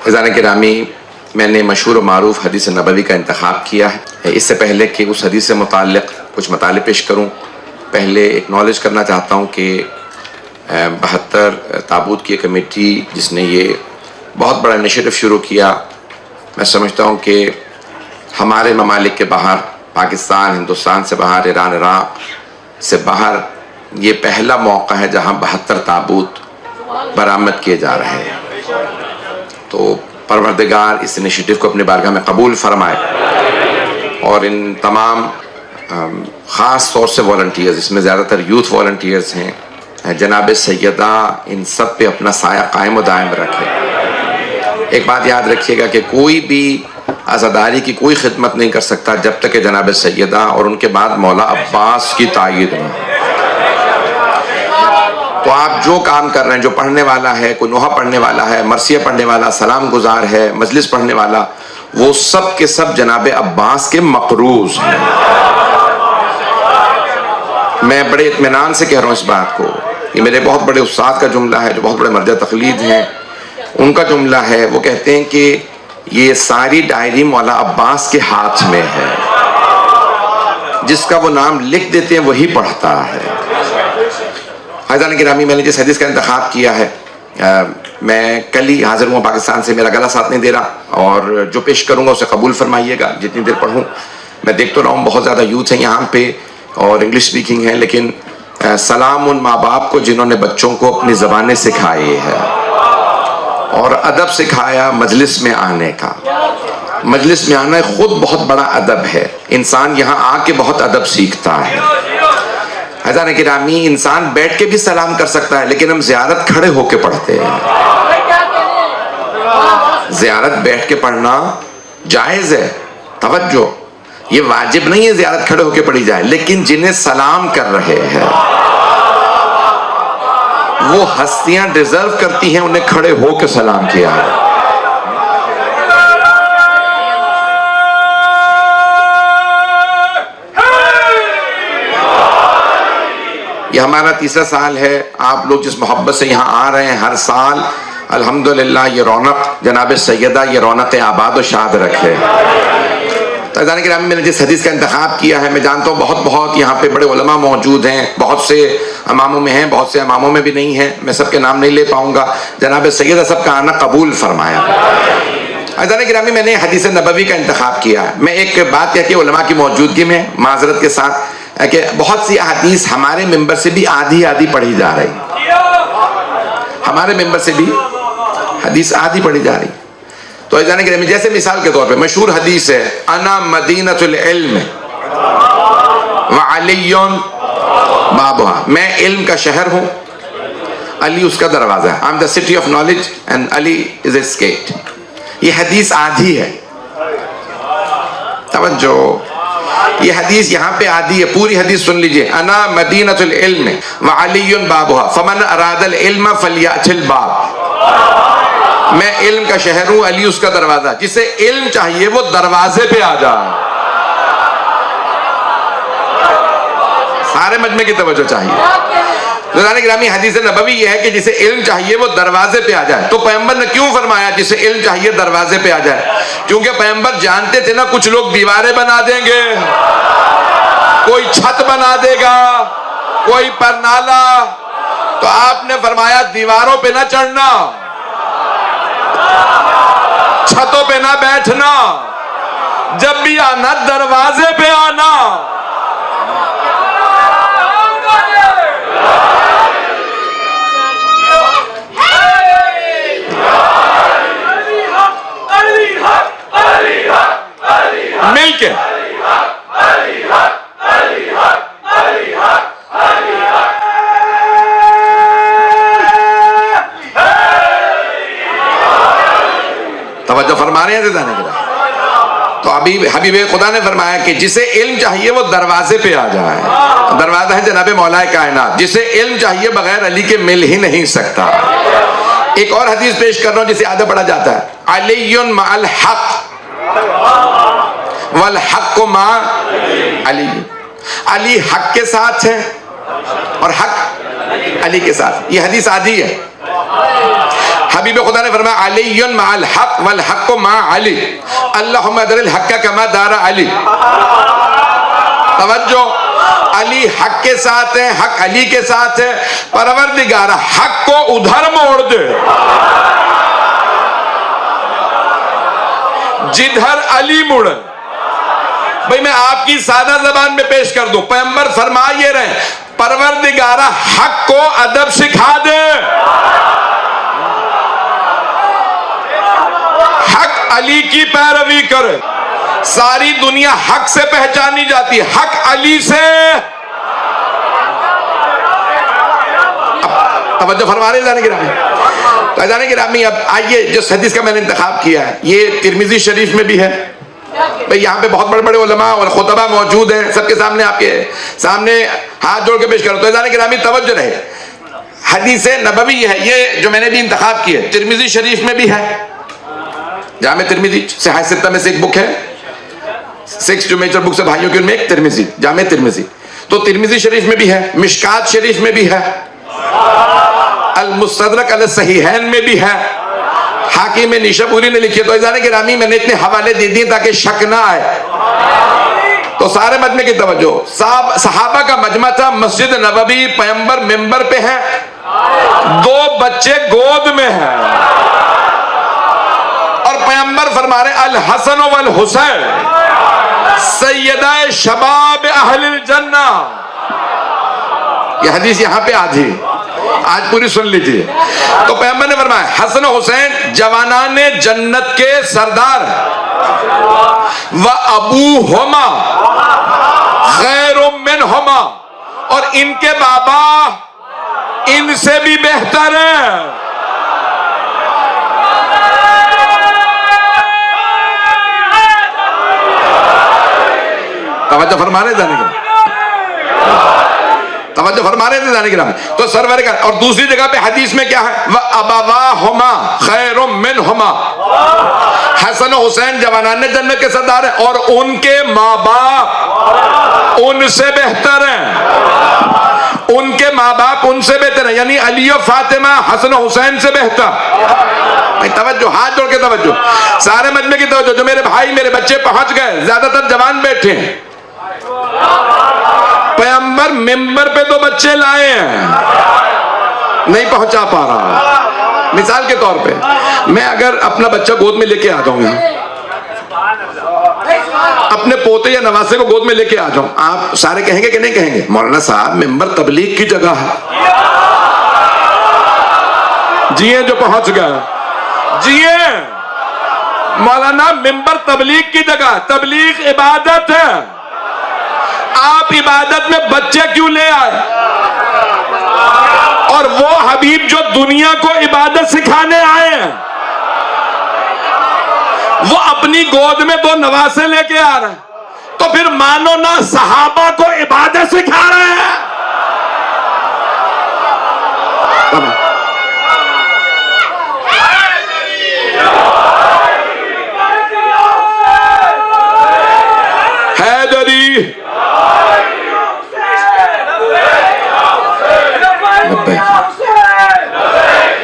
फ़ज़ान गिरामी, मैंने मशहूर और मारूफ हदीस नबवी का इंतखाब किया है। इससे पहले कि उस हदीस से मुताल्लिक़ कुछ मतालिब पेश करूँ, पहले एक्नॉलेज करना चाहता हूँ कि 72 ताबूत की कमेटी जिसने ये बहुत बड़ा इनिशिएटिव शुरू किया, मैं समझता हूँ कि हमारे ममालिक के बाहर, पाकिस्तान, हिंदुस्तान से बाहर, ईरान, इराक़ से बाहर ये पहला मौका है जहाँ 72 ताबूत बरामद किए जा रहे हैं। तो परवरदिगार इस इनिशिएटिव को अपनी बारगाह में कबूल फरमाए और इन तमाम ख़ास तौर से वॉलंटियर्स, इसमें ज़्यादातर यूथ वॉलंटियर्स हैं, जनाब सैयदा इन सब पे अपना साया कायम और दायम रखे। एक बात याद रखिएगा कि कोई भी आज़ादारी की कोई खिदमत नहीं कर सकता जब तक कि जनाब सैयदा और उनके बाद मौला अब्बास की तायीद न। तो आप जो काम कर रहे हैं, जो पढ़ने वाला है, कोई नोहा पढ़ने वाला है, मरसिया पढ़ने वाला, सलाम गुजार है, मजलिस पढ़ने वाला, वो सब के सब जनाब अब्बास के मकरूज हैं। मैं बड़े इत्मीनान से कह रहा हूँ इस बात को। ये मेरे बहुत बड़े उस्ताद का जुमला है, जो बहुत बड़े मर्जा तकलीद हैं, उनका जुमला है। वो कहते हैं कि ये सारी डायरी मौला अब्बास के हाथ में है, जिसका वो नाम लिख देते हैं वही पढ़ता है। फ़ज़ान गिरामी, मैंने जिस हदीस का इंतखाब किया है, मैं कल ही हाजिर हुआ पाकिस्तान से, मेरा गला साथ नहीं दे रहा, और जो पेश करूँगा उसे कबूल फरमाइएगा जितनी देर पढ़ूँ। मैं देख तो रहा हूँ बहुत ज़्यादा यूथ हैं यहाँ पे और इंग्लिश स्पीकिंग है, लेकिन सलाम उन माँ बाप को जिन्होंने बच्चों को अपनी ज़बानें सिखाई है और अदब सिखाया मजलिस में आने का। मजलिस में आना खुद बहुत बड़ा अदब है, इंसान यहाँ आके बहुत अदब सीखता है। फ़ज़ान गिरामी, इंसान बैठ के भी सलाम कर सकता है, लेकिन हम ज़ियारत खड़े होके पढ़ते हैं। ज़ियारत बैठ के पढ़ना जायज़ है, तवज्जो, ये वाजिब नहीं है ज़ियारत खड़े होके पढ़ी जाए, लेकिन जिन्हें सलाम कर रहे हैं वो हस्तियां डिजर्व करती हैं उन्हें खड़े होके सलाम किया है। ये हमारा तीसरा साल है। आप लोग जिस मोहब्बत से यहाँ आ रहे हैं हर साल, अल्हम्दुलिल्लाह, ये रौनक जनाब सैयदा ये रौनक आबाद और शाद रखे। फ़ज़ान गिरामी, मैंने जिस हदीस का इंतखाब किया है, मैं जानता हूँ बहुत यहाँ पे बड़े उलमा मौजूद हैं, बहुत से इमामों में हैं, बहुत से इमामों में भी नहीं हैं, मैं सबके नाम नहीं ले पाऊँगा। जनाब सैयदा सबका आना कबूल फरमाया। फ़ज़ान गिरामी, मैंने हदीस नबवी का इंतखाब किया है। मैं एक बात कह के उलमा की मौजूदगी में माजरत के साथ कि बहुत सी हदीस हमारे मेंबर से भी आधी आधी पढ़ी जा रही, हमारे मेंबर से भी हदीस आधी पढ़ी जा रही। तो जैसे मिसाल के तौर पे मशहूर हदीस है, अना मदीनतुल इल्म व अलीयुन बाबुहा, मैं इल्म का शहर हूँ, अली उसका दरवाजा है। I am the city of knowledge and Ali is it's get. ये हदीस आधी है, तवज्जो, ये हदीस यहाँ पे आधी है। पूरी हदीस सुन लीजिए, अना मदीनतुल इल्म व अलीयुन बाबुहा फमन अरादल इल्म फलियातिल बाब, मैं इल्म का शहर हूं, अली उसका दरवाजा, जिसे इल्म चाहिए वो दरवाजे पे आ जाए। सारे मजमे की तवज्जो चाहिए। फ़ज़ान गिरामी, हदीस नबवी ये है कि जिसे इल्म चाहिए वो दरवाजे पे आ जाए। तो पैगंबर ने क्यों फरमाया जिसे इल्म चाहिए दरवाजे पे आ जाए? क्योंकि पैगंबर जानते थे ना कुछ लोग दीवारें बना देंगे, कोई छत बना देगा, कोई परनाला, तो आपने फरमाया दीवारों पे ना चढ़ना, छतों पे ना बैठना, जब भी आना दरवाजे पे आना। मिलके तवज्जो फरमा रहे हैं। तो अभी हबीब खुदा ने फरमाया कि जिसे इल्म चाहिए वो दरवाजे पे आ जाए। दरवाजा है जनाब मौलाए कायनात, जिसे इल्म चाहिए बगैर अली के मिल ही नहीं सकता। एक और हदीस पेश कर रहा हूं जिसे आगे बढ़ा जाता है, अलीयुन मअल हक वल हक मा अली, अली हक के साथ है और हक अली के साथ। ये हदीस आधी है। हबीब खुदा ने फरमाया अलीयुन मअल हक वल हक्कु मा अली, अल्लाहुम्मा दरिल हक्का कमा दारा अली। तवज्जो, अली हक के साथ है, हक अली के साथ है। परवरदिगार हक को उधर मोड़ दे जिधर अली मुड़। भाई मैं आपकी सादा जबान में पेश कर दूं, पैगंबर फरमा ये रहे, परवरदिगारा हक को अदब सिखा दे। हक अली की पैरवी करे। सारी दुनिया हक से पहचानी जाती है, हक अली से। तवज्जो फरमा रहे जाने गिरामी। अब आइए, जिस हदीस का मैंने इंतखाब किया है ये तिरमिजी शरीफ में भी है। भाई यहाँ पे बहुत बड़े बड़े उलमा और खुतबा मौजूद हैं, सबके सामने आपके सामने हाथ जोड़ के पेश करो। तो जाने गिरामी तवज्जो रहे, हदीस नबवी है ये जो मैंने भी इंतखाब की है, तिरमिजी शरीफ में भी है। जामे तिरमिजी सहाह सित्ता में से एक बुक है, 6 जो मेजर बुक्स है भाइयों की, उनमें एक तिरमिजी, जामे तिरमिजी। तो तिरमिजी शरीफ में भी है, मिशकात शरीफ में भी है, अल मुस्तदरक अल सहीहैन में भी है, हाकिम में निशापुरी ने लिखी है। तो इज़ाने गिरामी मैंने इतने हवाले दे दिए ताकि शक ना आए। तो सारे मजमे की तवज्जो, सहाबा का मजमा था, मस्जिद नबवी, पैगंबर मिंबर पे है, 2 बच्चे गोद में हैं और पैगंबर फरमा रहे अल हसन वल हुसैन सैयदा शबाब अहलिल जन्ना। यह हदीस यहां पे आधी, आज पूरी सुन लीजिए। तो पैगंबर ने फरमाया हसन हुसैन जवानाने जन्नत के सरदार व अबू होमा खैरुम मिन होमा, और इनके बाबा इनसे भी बेहतर है। तवज्जो फरमा रहे जाने के, तवज्जो फरमा रहे थे जाने के नाम। तो सरवर का, और दूसरी जगह पे हदीस में क्या है, व अबावाहुमा खैरुम मिनहुमा, हसन हुसैन जवानाने जन्नत के सरदार हैं और उनके माँ बाप उनसे बेहतर हैं। उनके माँ बाप उनसे बेहतर है, यानी अली और फातिमा हसन हुसैन से बेहतर। तवज्जो, हाथ जोड़ के तवज्जो, सारे मजमे की तवज्जो। जो मेरे भाई मेरे बच्चे पहुंच गए, ज्यादातर जवान बैठे हैं। पैगंबर मिंबर पे 2 बच्चे लाए हैं, नहीं पहुंचा पा रहा। मिसाल के तौर पे मैं अगर अपना बच्चा गोद में लेके आ जाऊंगा, अपने पोते या नवासे को गोद में लेके आ जाऊं, आप सारे कहेंगे कि नहीं कहेंगे, मौलाना साहब मिंबर तबलीग की जगह है। जिए जो पहुंच गए, जिए मौलाना, मिंबर तबलीग की जगह, तबलीग इबादत है। आप इबादत में बच्चे क्यों ले आए? और वो हबीब जो दुनिया को इबादत सिखाने आए हैं, वो अपनी गोद में 2 नवासे लेके आ रहे हैं। तो फिर मानो ना सहाबा को इबादत सिखा रहे हैं। हैदरी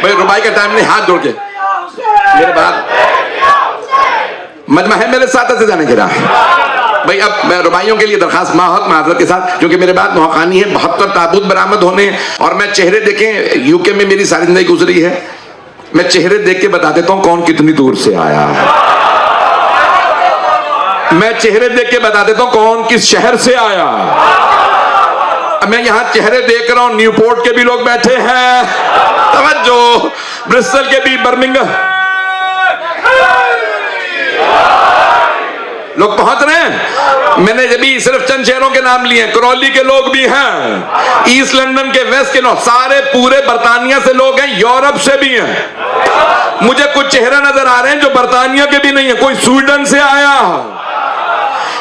भाई रुबाई का टाइम नहीं, हाथ जोड़ के मेरे बाद मजमा है मेरे साथ से जाने के रहा। भाई अब मैं रुबाइयों के लिए दरखास्त माजरत के साथ, क्योंकि मेरे बाद मुहकानी है, 72 ताबूत बरामद होने, और मैं चेहरे देखें, यूके में मेरी सारी जिंदगी गुजरी है, मैं चेहरे देख के बता देता हूं कौन कितनी दूर से आया है। मैं चेहरे देख के बता देता हूं कौन किस शहर से आया। मैं यहां चेहरे देख रहा हूं, न्यूपोर्ट के भी लोग बैठे हैं, तवज्जो, ब्रिस्टल के भी, बर्मिंघम लोग पहुंच रहे हैं। मैंने जब भी सिर्फ चंद शहरों के नाम लिए, करौली के लोग भी हैं, ईस्ट लंदन के, वेस्ट के लोग, सारे पूरे बर्तानिया से लोग हैं, यूरोप से भी हैं। मुझे कुछ चेहरे नजर आ रहे हैं जो बर्तानिया के भी नहीं है, कोई स्वीडन से आया।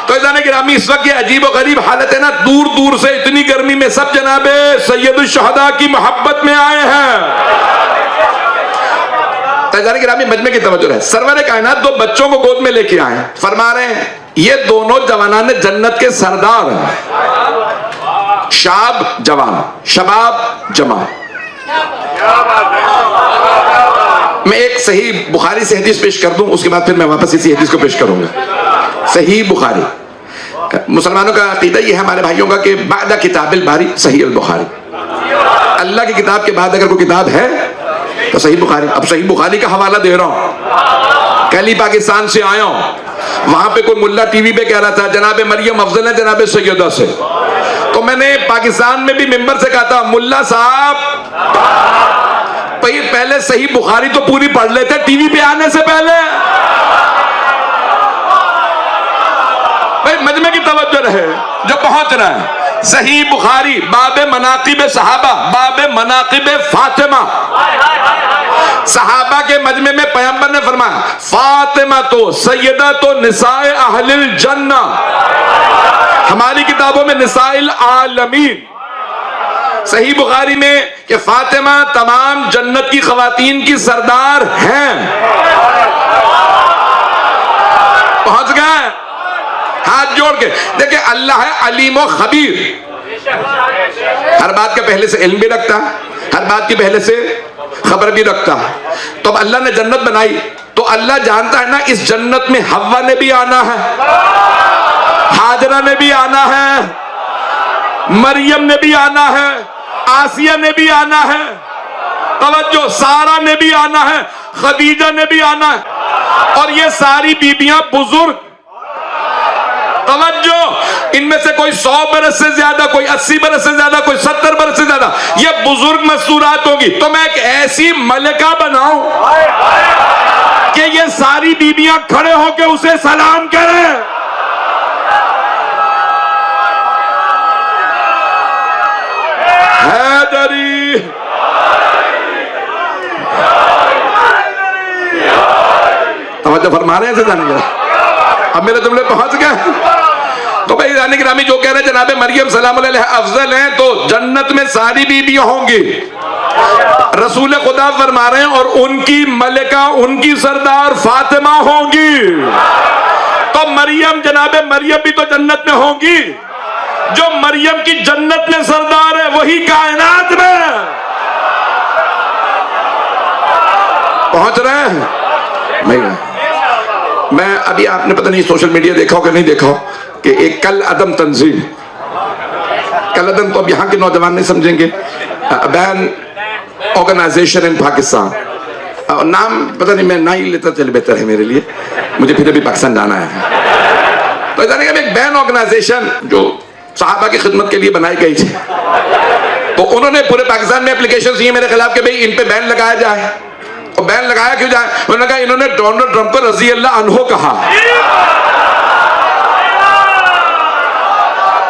तो जाने गिरामी, इस वक्त ये अजीब और गरीब हालत है ना, दूर दूर से इतनी गर्मी में सब जनाबे सैयदुल शहदा की मोहब्बत में आए हैं। जाने गिरामी, मजमे की तवज्जो है, सरवर कायनात 2 बच्चों को गोद में लेके आए, फरमा रहे हैं ये दोनों जवानाने जन्नत के सरदार हैं। शाब जवान, शबाब जमा। मैं एक सही बुखारी से हदीस पेश कर दूं, उसके बाद फिर मैं वापस इसी हदीस को पेश करूंगा। सही बुखारी, मुसलमानों का अकीदा ये है हमारे भाइयों का कि बादा किताबिल बारी सही अल बुखारी, अल्लाह की किताब के बाद अगर कोई किताब है तो सही बुखारी। अब सही बुखारी का हवाला दे रहा हूं। कल ही पाकिस्तान से आया हूं, वहां पे कोई मुल्ला टीवी पे कह रहा था जनाब मरियम अफजल है जनाब सैयदा से। तो मैंने पाकिस्तान में भी मेंबर से कहा था, मुल्ला साहब पहले सही बुखारी तो पूरी पढ़ लेते टीवी पे आने से पहले। भाई मजमे की तवज्जो रहे जो पहुंच रहा है। सही बुखारी बाबे मनाकिब सहाबा, बाबे मनाकिब फातिमा। सहाबा के मजमे में पैगंबर ने फरमाया फातिमा तो सैयदा तो निसाए अहलिल जन्ना, हमारी किताबों में निसाइल आलमीन। सही बुखारी में कि फातिमा तमाम जन्नत की खवातीन की सरदार हैं। पहुंच गए हाथ जोड़ के। देखिए अल्लाह है अलीम व खबीर, हर बात के पहले से इल्म भी रखता है, हर बात की पहले से खबर भी रखता है। तो अब अल्लाह ने जन्नत बनाई तो अल्लाह जानता है ना इस जन्नत में हव्वा ने भी आना है, हाजरा ने भी आना है, मरियम ने भी आना है, आसिया ने भी आना है, तवज्जो सारा ने भी आना है, खदीजा ने भी आना है। और ये सारी बीबियां बुजुर्ग, तवज्जो, इनमें से कोई 100 बरस से ज्यादा, कोई 80 बरस से ज्यादा, कोई 70 बरस से ज्यादा, ये बुजुर्ग मस्तूरात होगी। तो मैं एक ऐसी मलिका बनाऊं कि ये सारी बीबियां खड़े होकर उसे सलाम करें। हैदरी तवज्जो फरमा रहे हैं जाने के। अब मेरे जुमले पहुंच गए। तो भाई जाने गिरामी जो कह रहे हैं जनाबे मरियम सलाम अलैहा अफजल हैं तो जन्नत में सारी बीबियां होंगी, रसूल खुदा फरमा रहे हैं, और उनकी मलिका उनकी सरदार फातिमा होंगी। तो मरियम जनाबे मरियम भी तो जन्नत में होंगी। जो मरियम की जन्नत में सरदार है वही कायनात में पहुंच रहे हैं। नहीं, मैं अभी आपने पता नहीं सोशल मीडिया देखा हो कि नहीं देखा हो कि एक कल अदम तंजीम, कल अदम तो अब यहाँ के नौजवान नहीं समझेंगे, बैन ऑर्गेनाइजेशन इन पाकिस्तान, नाम पता नहीं, मैं ना ही लेता चले बेहतर है मेरे लिए, मुझे फिर अभी पाकिस्तान जाना है। तो जाने का एक बैन ऑर्गेनाइजेशन जो साहबा की खिदमत के लिए बनाई गई थी, तो उन्होंने पूरे पाकिस्तान में एप्लीकेशन दी मेरे खिलाफ कि भाई इन पे बैन लगाया जाए। और बैन लगाया क्यों जाए? उन्होंने कहा इन्होंने डोनाल्ड ट्रंप को रजी अल्लाह अन्हो कहा,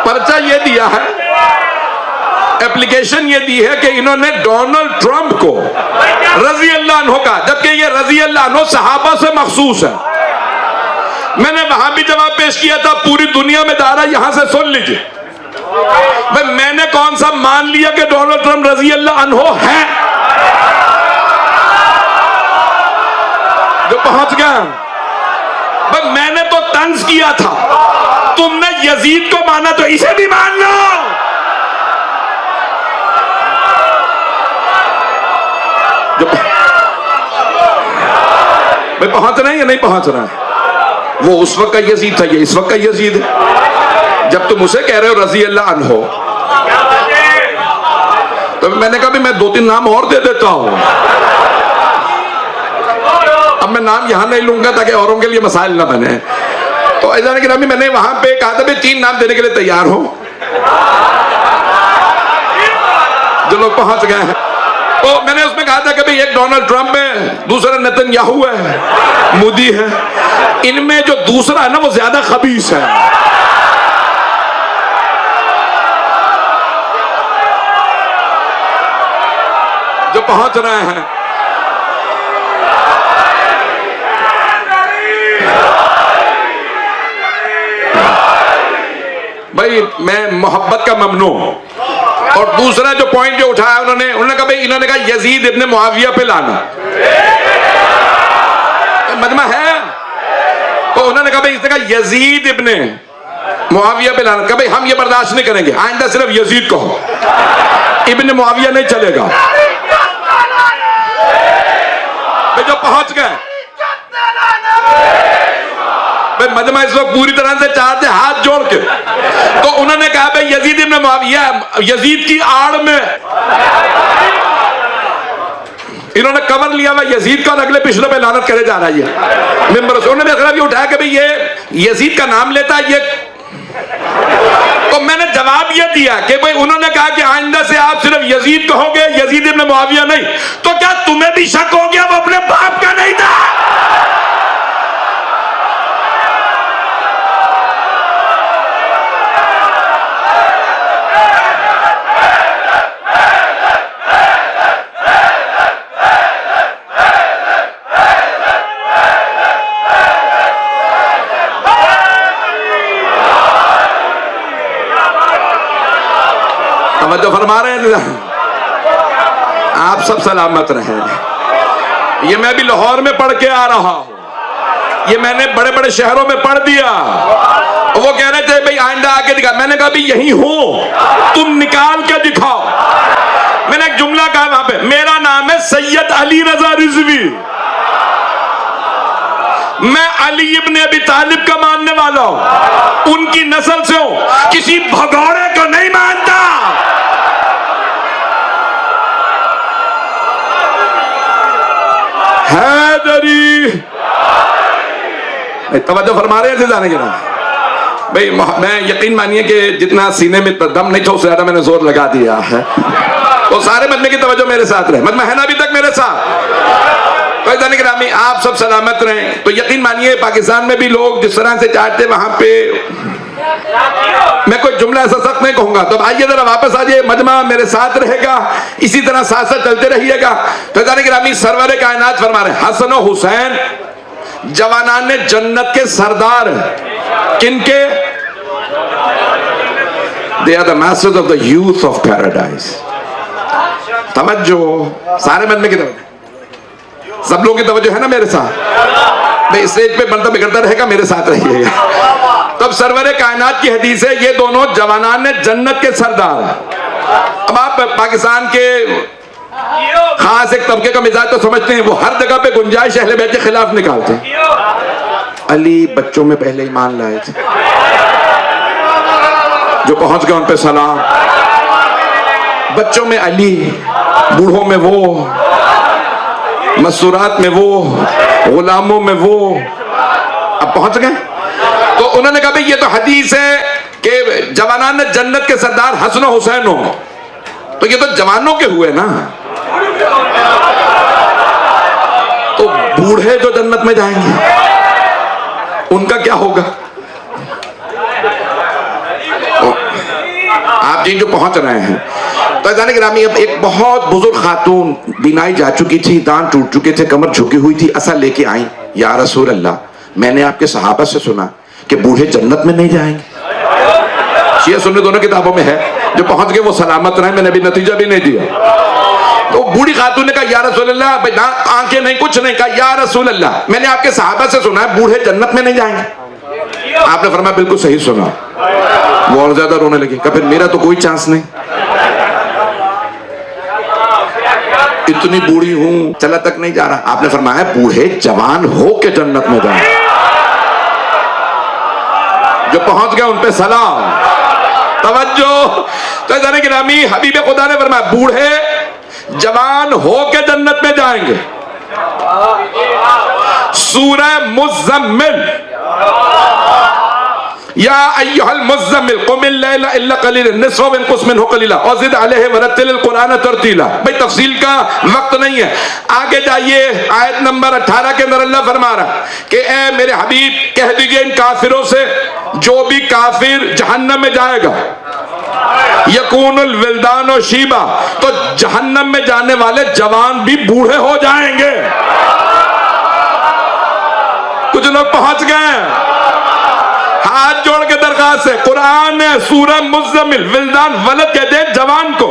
पर्चा ये दिया है, एप्लीकेशन ये दी है कि इन्होंने डोनाल्ड ट्रंप को रजी अल्लाह अन्हो कहा, जबकि ये रजी अल्लाह अन्हो सहाबा से मखसूस है। मैंने वहां भी जवाब पेश किया था, पूरी दुनिया में दारा यहां से सुन लीजिए। भाई मैंने कौन सा मान लिया कि डोनाल्ड ट्रंप रजी अल्लाह अन्हो है जो पहुंच गया? भाई मैंने तो तंज किया था, तुमने यजीद को माना तो इसे भी मान लो। भाई पहुंच रहे हैं या नहीं पहुंच रहा है? वो उस वक्त का यजीद था, ये इस वक्त का यजीद है। जब तुम उसे कह रहे हो रजी अल्लाह अन्हो, तो मैंने कहा भी मैं 2-3 नाम और दे देता हूं। अब मैं नाम यहां नहीं लूंगा ताकि औरों के लिए मसाइल ना बने। तो ऐसा नहीं कि मैंने वहां पे कहा था भी 3 नाम देने के लिए तैयार हो, जो लोग पहुंच गए हैं। तो मैंने उसमें कहा था कि भाई एक डोनाल्ड ट्रंप है, दूसरा नेतन्याहू है, मोदी है, इनमें जो दूसरा है ना वो ज्यादा खबीस है। जो पहुंच रहे हैं। भाई मैं मोहब्बत का ममनू। और दूसरा जो पॉइंट जो उठाया उन्होंने कहा भाई इन्होंने कहा यजीद इब्ने मुआविया पे लाना मजमा है, तो उन्होंने कहा भाई इसने कहा यजीद इब्ने मुआविया पे लाना, कहा भाई हम ये बर्दाश्त नहीं करेंगे, आइंदा सिर्फ यजीद कहो, इब्ने मुआविया नहीं चलेगा। जो पहुंच गए भाई मजमा इस वक्त पूरी तरह से चाहते हाथ जोड़ के, तो उन्होंने कहा भाई यजीद इब्न मुआविया यजीद की आड़ में इन्होंने कवर लिया हुआ यजीद का और अगले पिछले पे लानत करे जा रहा है। मेंबर से उन्होंने भी उठाया कि भाई ये यजीद का नाम लेता है ये, तो मैंने जवाब ये दिया कि भाई उन्होंने कहा कि आइंदा से आप सिर्फ यजीद कहोगे, यजीद इब्न मुआविया नहीं, तो क्या तुम्हें भी शक हो गया वो अपने बाप का नहीं था? जो फरमा रहे हैं आप सब सलामत रहे। ये मैं भी लाहौर में पढ़ के आ रहा हूं, ये मैंने बड़े बड़े शहरों में पढ़ दिया। वो कह रहे थे भाई आइंदा आके दिखा, मैंने कहा भाई यही हूं, तुम निकाल के दिखाओ। मैंने एक जुमला कहा वहां पे, मेरा नाम है सैयद अली रजा रिजवी, मैं अली इब्न अबी तालिब का मानने वाला हूं, उनकी नस्ल से हूं, किसी भगौड़े को नहीं मानता। हैदरी तवज्जो फरमा रहे थे जाने के ना भाई, मैं यकीन मानिए कि जितना सीने में दम नहीं था उससे ज्यादा मैंने जोर लगा दिया है, तो सारे बंदे की तवज्जो मेरे साथ रहे, मतलब है ना अभी तक मेरे साथ। तो जाने के नामी आप सब सलामत रहें। तो यकीन मानिए पाकिस्तान में भी लोग जिस तरह से चाहते वहां पे, मैं कोई जुमला ऐसा सख्त नहीं कहूंगा। तो आइए जरा वापस आ जाइए, मजमा मेरे साथ रहेगा, इसी तरह साथ साथ चलते रहिएगा। तो जाने के नामी सरवर कायनात फरमा रहे हसन और हुसैन जवानान जन्नत के सरदार, किनके? They are the masters of the youth of paradise. तवज्जो सारे मन में की तवज्जो, सब लोगों की तवज्जो है ना मेरे साथ भाई, स्टेज पे बनता बिगड़ता रहेगा, मेरे साथ रहिएगा। तब सरवरे कायनात की हदीस है, ये दोनों जवानान ने जन्नत के सरदार। अब आप पाकिस्तान के खास एक तबके का मिजाज तो समझते हैं, वो हर जगह पे गुंजाइश अहले बैत के खिलाफ निकालते हैं। अली बच्चों में पहले ईमान लाए थे, जो पहुंच गए उन पे सलाम। बच्चों में अली, बूढ़ों में वो, मसूरात में वो, गुलामों में वो, अब पहुंच गए। तो उन्होंने कहा भाई ये तो हदीस है कि जवानान ने जन्नत के सरदार हसन और हुसैन हो, तो ये तो जवानों के हुए ना, तो बूढ़े जो जन्नत में जाएंगे उनका क्या होगा? आप जी जो पहुंच रहे हैं। तो जाने के नामी अब एक बहुत बुजुर्ग खातून बीनाई जा चुकी थी, दांत टूट चुके थे, कमर झुकी हुई थी, असा लेके आई, या रसूल अल्लाह मैंने आपके सहाबा से सुना कि बूढ़े जन्नत में नहीं जाएंगे। शिया सुन्नी दोनों किताबों में है, जो पहुंच गए वो सलामत रहे, मैंने अभी नतीजा भी नहीं दिया। तो बूढ़ी खातून ने कहा या रसूल अल्लाह, भाई ना आंखें नहीं कुछ नहीं, कहा या रसूल अल्लाह मैंने आपके सहाबा से सुना है बूढ़े जन्नत में नहीं जाएंगे। आपने फरमाया बिल्कुल सही सुना। वो और ज्यादा रोने लगे, कहा फिर मेरा तो कोई चांस नहीं, इतनी बूढ़ी हूं, चला तक नहीं जा रहा। आपने फरमाया बूढ़े जवान हो के जन्नत में जाए, जो पहुंच गए उन पे सलाम। तवज्जो। तो जाने के नामी हबीब खुदा ने फरमाया बूढ़े जवान हो के जन्नत में जाएंगे। सूरह मुज़्ज़म्मिल, या अय्युहल मुज़्ज़म्मिल क़ुमिल लैला इल्ला क़लीला निस्फ़हु वन्क़ुस मिन्हु क़लीला और ज़िद अलैहि वरत्तिलिल क़ुरआन तरतीला। भाई तफसील का वक्त नहीं है, आगे जाइए। आयत नंबर 18 के अंदर अल्लाह फरमा रहा कि ए मेरे हबीब कह दीजिए इन काफिरों से, जो भी काफिर जहन्नम में जाएगा, यकूनुल विल्दान और शीबा, तो जहन्नम में जाने वाले जवान भी बूढ़े हो जाएंगे। कुछ लोग पहुंच गए, हाथ जोड़ के दरखास्त है, कुरान ने सूरह मुज़्ज़म्मिल विल्दान वलद कहते हैं जवान को,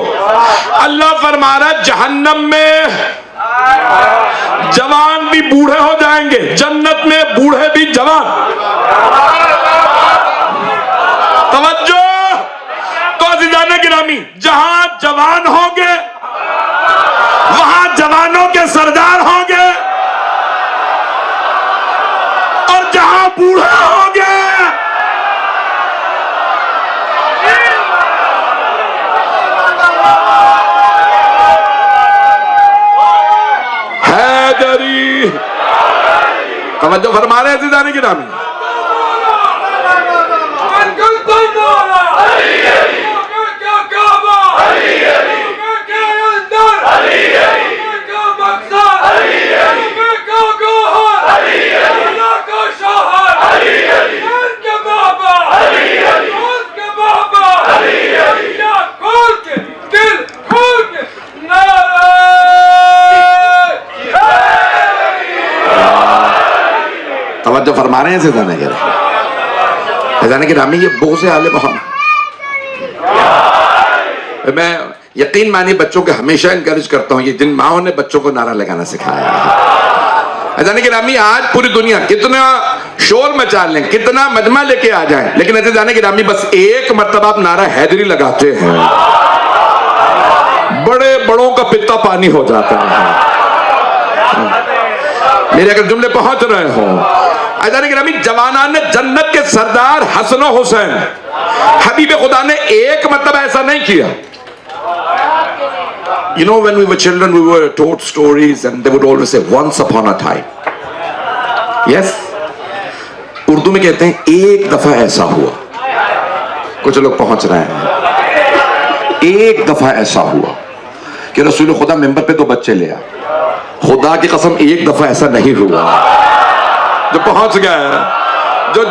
अल्लाह फरमा रहा है जहन्नम में जवान भी बूढ़े हो जाएंगे, जन्नत में बूढ़े भी जवान। तवज्जो। तो अज़ीज़ाने गिरामी, जहां जवान होंगे वहां जवानों के सरदार होंगे, तवज्जो फरमा रहे हैं जाने की नामी। तवज्जो फरमा रहे हैं ज़ैदान की नामी। ये बोझ है आले मोहम्मद। मैं यकीन मानिए बच्चों को हमेशा इनकरेज करता हूँ, ये जिन माओ ने बच्चों को नारा लगाना सिखाया है। ज़ैदान की नामी आज पूरी दुनिया कितना शोर मचा लें, कितना मजमा लेके आ जाए, लेकिन ज़ैदान की नामी बस एक मर्तबा आप नारा हैदरी लगाते हैं, बड़े बड़ों का पित्ता पानी हो जाता है। मेरे अगर जुमले पहुंच रहे हो, जवानान ने जन्नत के सरदार हसन हुसैन हबीब खुदा ने एक मतलब ऐसा नहीं किया। You know, when we were children, we were told stories and they would always say once upon a time. Yes, Urdu में कहते हैं एक दफा ऐसा हुआ। कुछ लोग पहुंच रहे हैं। एक दफा ऐसा हुआ कि रसूल खुदा मिंबर पे 2 बच्चे ले आए। खुदा की कसम एक दफा ऐसा नहीं हुआ। जो पहुंच गए, जो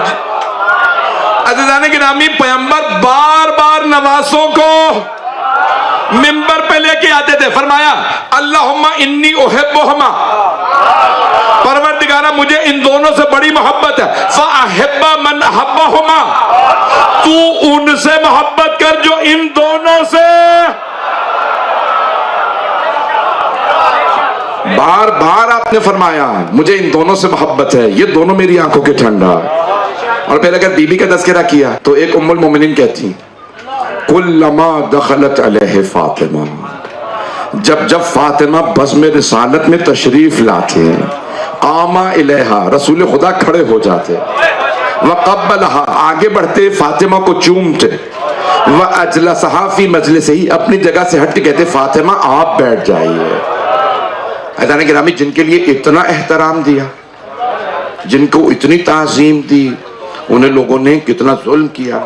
अज़ीज़ाने की नामी पैगंबर बार बार नवासों को मिंबर पे लेके आते थे। फरमाया अल्लाहुम्मा इन्नी उहिब्बुहुमा, परवरदिगारा मुझे इन दोनों से बड़ी मोहब्बत है। फ़अहिब्बा मन अहब्बहुमा, तू उनसे मोहब्बत कर जो इन दोनों से। बार बार आपने फरमाया मुझे इन दोनों से मोहब्बत है, ये दोनों मेरी आंखों के ठंडा। और फिर अगर बीबी का तज़किरा किया तो एक उम्मुल मोमिनीन कहती कुल्लमा दखलत अलैहि फातिमा, जब जब फातिमा बज़्म रिसालत में तशरीफ लाते कामा इलैहा, रसूल खुदा खड़े हो जाते, व क़ब्बलहा, आगे बढ़ते फातिमा को चूमते, व अजलसहा फी मजलिसिही, अपनी जगह से हट के कहते फातिमा आप बैठ जाइए। ज़ैदान गिरामी जिनके लिए इतना एहतराम दिया, जिनको इतनी ताज़ीम दी, उन्हें लोगों ने कितना जुल्म किया।